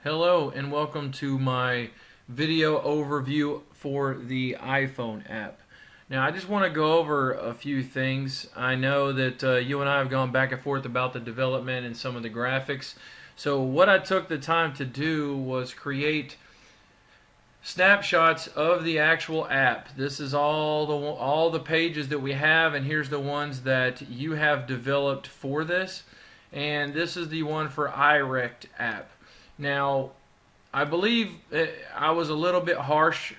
Hello and welcome to my video overview for the iPhone app. Now I just want to go over a few things. I know that you and I have gone back and forth about the development and some of the graphics. So what I took the time to do was create snapshots of the actual app. This is all the pages that we have, and here's the ones that you have developed for this. And this is the one for iRect app. Now, I believe I was a little bit harsh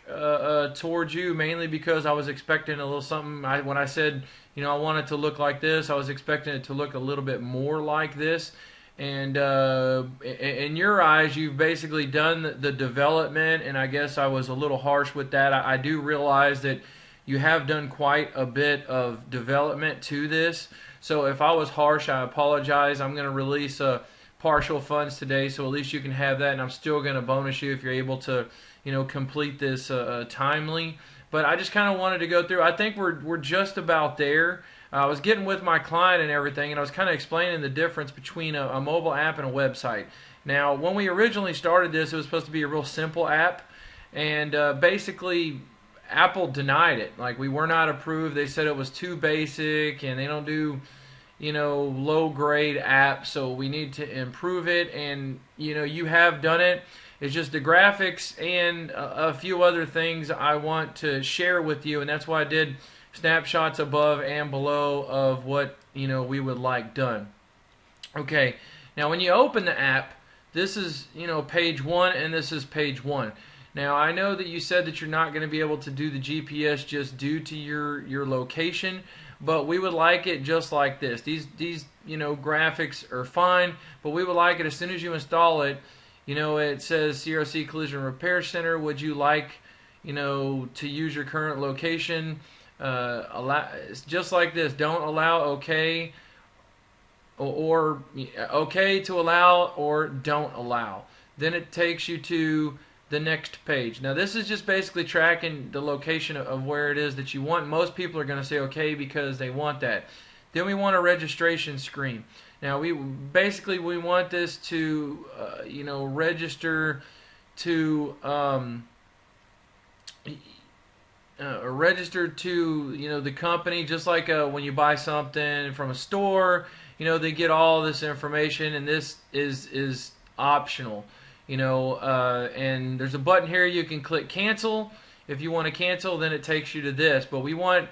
towards you, mainly because I was expecting a little something. When I said, I want it to look like this, I was expecting it to look a little bit more like this. And in your eyes, you've basically done the development, and I guess I was a little harsh with that. I do realize that you have done quite a bit of development to this. So if I was harsh, I apologize. I'm going to release partial funds today, so at least you can have that, and I'm still going to bonus you if you're able to, complete this timely. But I just kind of wanted to go through. I think we're just about there. I was getting with my client and everything, and I was kind of explaining the difference between a mobile app and a website. Now, when we originally started this, it was supposed to be a real simple app, and basically Apple denied it. Like, we were not approved. They said it was too basic, and they don't do low grade apps, so we need to improve it. And you have done it. It's just the graphics and a few other things I want to share with you, and that's why I did snapshots above and below of what we would like done. Okay, now when you open the app, this is page 1, and this is page 1. Now I know that you said that you're not going to be able to do the GPS just due to your location, but we would like it just like this. These graphics are fine, but we would like it as soon as you install it. It says CRC Collision Repair Center. Would you like to use your current location? Just like this. Don't allow, okay, or okay to allow, or don't allow. Then it takes you to the next page. Now this is just basically tracking the location of where it is that you want. Most people are going to say okay because they want that. Then we want a registration screen. Now we want this to register to the company, just like when you buy something from a store, they get all this information, and this is optional. And there's a button here you can click cancel. If you want to cancel, then it takes you to this. But we want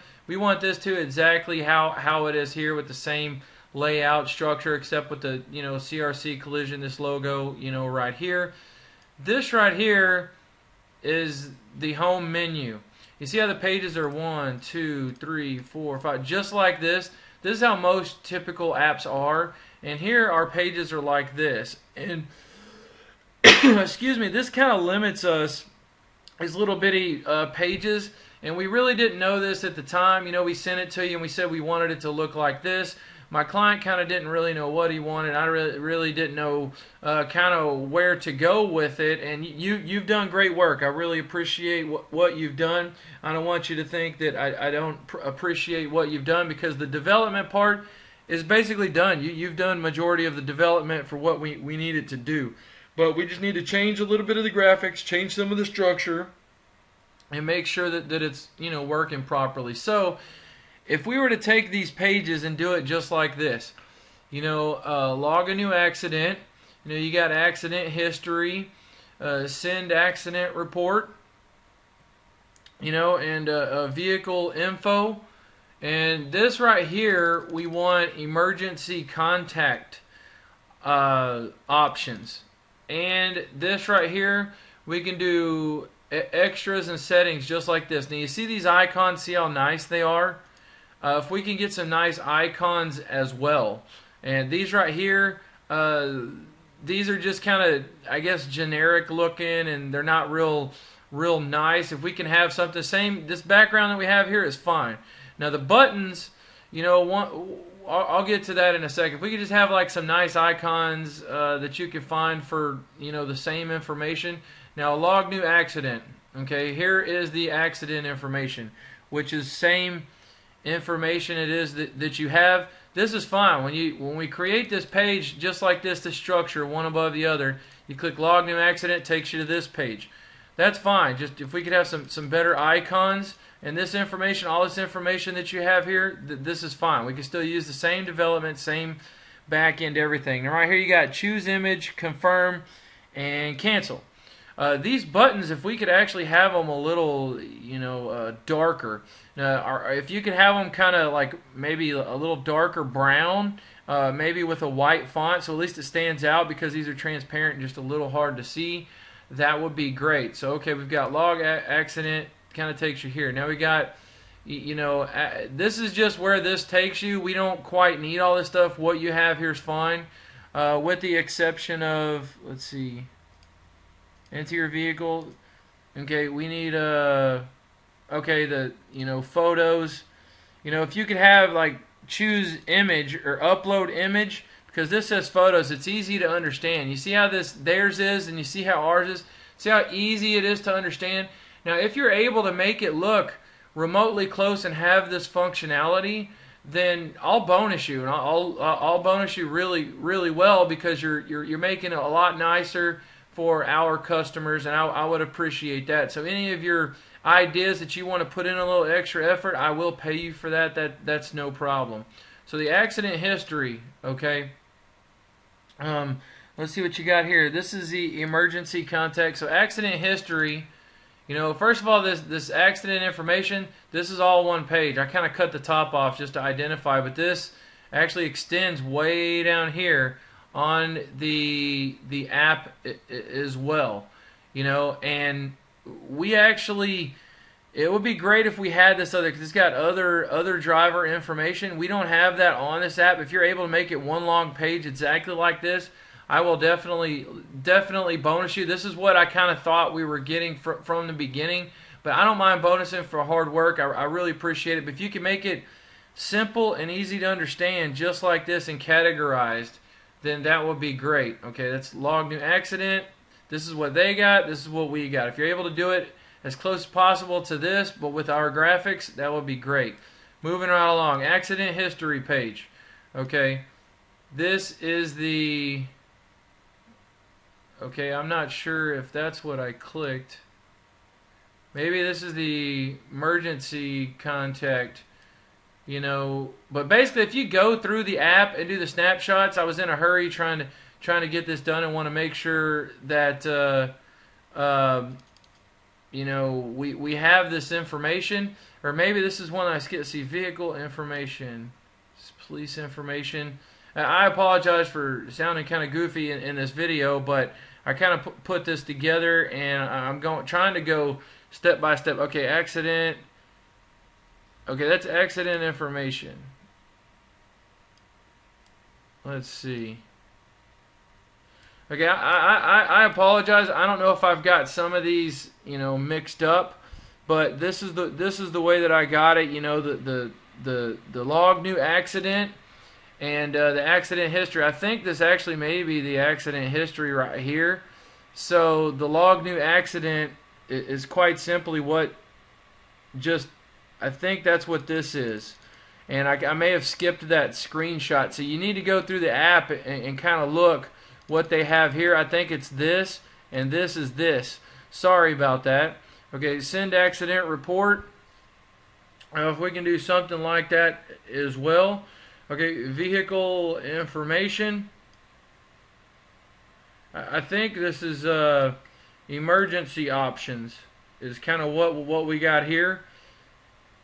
this to exactly how it is here, with the same layout structure, except with the CRC Collision, this logo right here. This right here is the home menu. You see how the pages are 1, 2, 3, 4, 5, just like this. This is how most typical apps are. And here our pages are like this. And excuse me, this kind of limits us, these little bitty pages, and we really didn't know this at the time. We sent it to you and we said we wanted it to look like this. My client kind of didn't really know what he wanted. I really didn't know kind of where to go with it, and you've done great work. I really appreciate what you've done. I don't want you to think that I don't appreciate what you've done, because the development part is basically done. You've done majority of the development for what we need it to do. But we just need to change a little bit of the graphics, change some of the structure, and make sure that it's working properly. So if we were to take these pages and do it just like this, log a new accident, you got accident history, send accident report, and vehicle info, and this right here we want emergency contact options. And this right here, we can do extras and settings just like this. Now you see these icons, see how nice they are? If we can get some nice icons as well. And these right here, these are just kind of, I guess, generic looking, and they're not real nice. If we can have something, this background that we have here is fine. Now the buttons, I'll get to that in a second. If we could just have like some nice icons that you can find for the same information. Now log new accident. Okay, here is the accident information, which is same information it is that you have. This is fine. When we create this page just like this structure, one above the other, You click log new accident, it takes you to this page. That's fine. Just if we could have some better icons and this information, all this information that you have here, this is fine. We can still use the same development, same back end, everything. Now right here you got choose image, confirm, and cancel. These buttons, if we could actually have them a little, darker. If you could have them kind of like maybe a little darker brown, maybe with a white font, so at least it stands out, because these are transparent and just a little hard to see. That would be great. So okay, we've got log accident, kind of takes you here. Now we got, this is just where this takes you. We don't quite need all this stuff. What you have here is fine, with the exception of, let's see, interior vehicle. Okay, we need okay, the photos. If you could have like choose image or upload image, because this says photos, it's easy to understand. You see how theirs is, and you see how ours is. See how easy it is to understand. Now, if you're able to make it look remotely close and have this functionality, then I'll bonus you, and I'll bonus you really, really well, because you're making it a lot nicer for our customers, and I would appreciate that. So any of your ideas that you want to put in a little extra effort, I will pay you for that. That's no problem. So the accident history, okay. Let's see what you got here. This is the emergency contact. So accident history, first of all, this accident information, this is all one page. I kind of cut the top off just to identify, but this actually extends way down here on the app as well, and we actually, it would be great if we had this other, because it's got other driver information. We don't have that on this app. If you're able to make it one long page exactly like this, I will definitely bonus you. This is what I kind of thought we were getting from the beginning, but I don't mind bonusing for hard work. I really appreciate it. But if you can make it simple and easy to understand, just like this, and categorized, then that would be great. Okay, that's log new accident. This is what they got. This is what we got. If you're able to do it as close as possible to this, but with our graphics, that would be great. Moving right along, accident history page. Okay, this is the, okay, I'm not sure if that's what I clicked. Maybe this is the emergency contact, but basically if you go through the app and do the snapshots, I was in a hurry trying to get this done and want to make sure that we have this information. Or maybe this is one I see vehicle information, police information. I apologize for sounding kind of goofy in this video, but I kind of put this together, and I'm trying to go step by step. Okay, accident. Okay, that's accident information. Let's see. Okay, I apologize. I don't know if I've got some of these, mixed up, but this is the way that I got it. The log new accident and the accident history. I think this actually may be the accident history right here. So the log new accident is quite simply I think that's what this is. And I may have skipped that screenshot. So you need to go through the app and kind of look what they have here. I think it's this, and this is this. Sorry about that. Okay, send accident report. If we can do something like that as well. Okay, vehicle information. I think this is emergency options is kind of what we got here.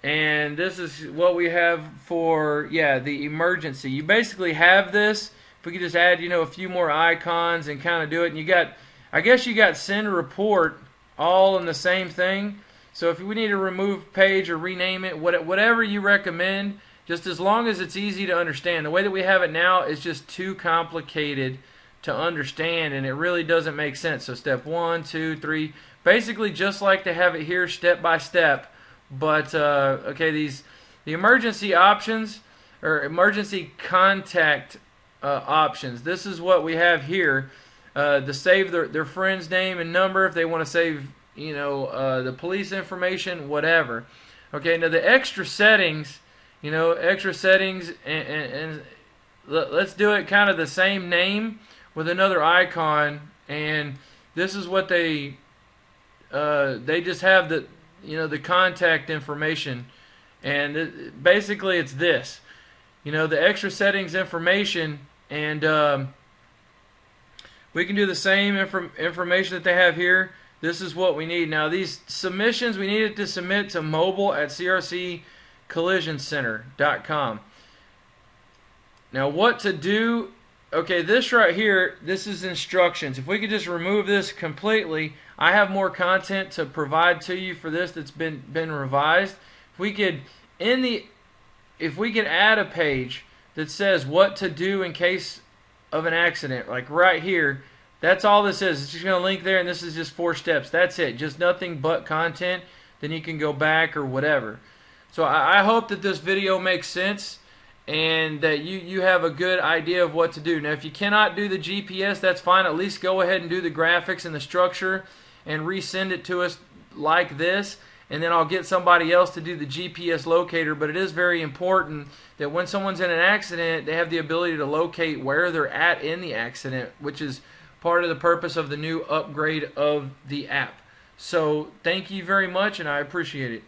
And this is what we have for, the emergency. You basically have this. If we could just add, a few more icons and kind of do it. And I guess you got send report all in the same thing. So if we need to remove page or rename it, whatever you recommend, just as long as it's easy to understand. The way that we have it now is just too complicated to understand, and it really doesn't make sense. So step 1, 2, 3, basically just like they have it here, step by step. But okay, the emergency options or emergency contact options. This is what we have here. To save their friend's name and number, if they want to save, the police information, whatever. Okay, now the extra settings, and let's do it kind of the same name with another icon and this is what they just have the the contact information, and basically it's this, the extra settings information, and we can do the same information that they have here. This is what we need. Now these submissions, we needed to submit to mobile@crccollisioncenter.com. Now what to do, okay, this right here, this is instructions. If we could just remove this completely, I have more content to provide to you for this that's been revised. If we could add a page that says what to do in case of an accident, like right here, that's all this is. It's just going to link there, and this is just 4 steps. That's it. Just nothing but content. Then you can go back or whatever. So I hope that this video makes sense and that you have a good idea of what to do. Now, if you cannot do the GPS, that's fine. At least go ahead and do the graphics and the structure and resend it to us like this, and then I'll get somebody else to do the GPS locator. But it is very important that when someone's in an accident, they have the ability to locate where they're at in the accident, which is part of the purpose of the new upgrade of the app. So thank you very much, and I appreciate it.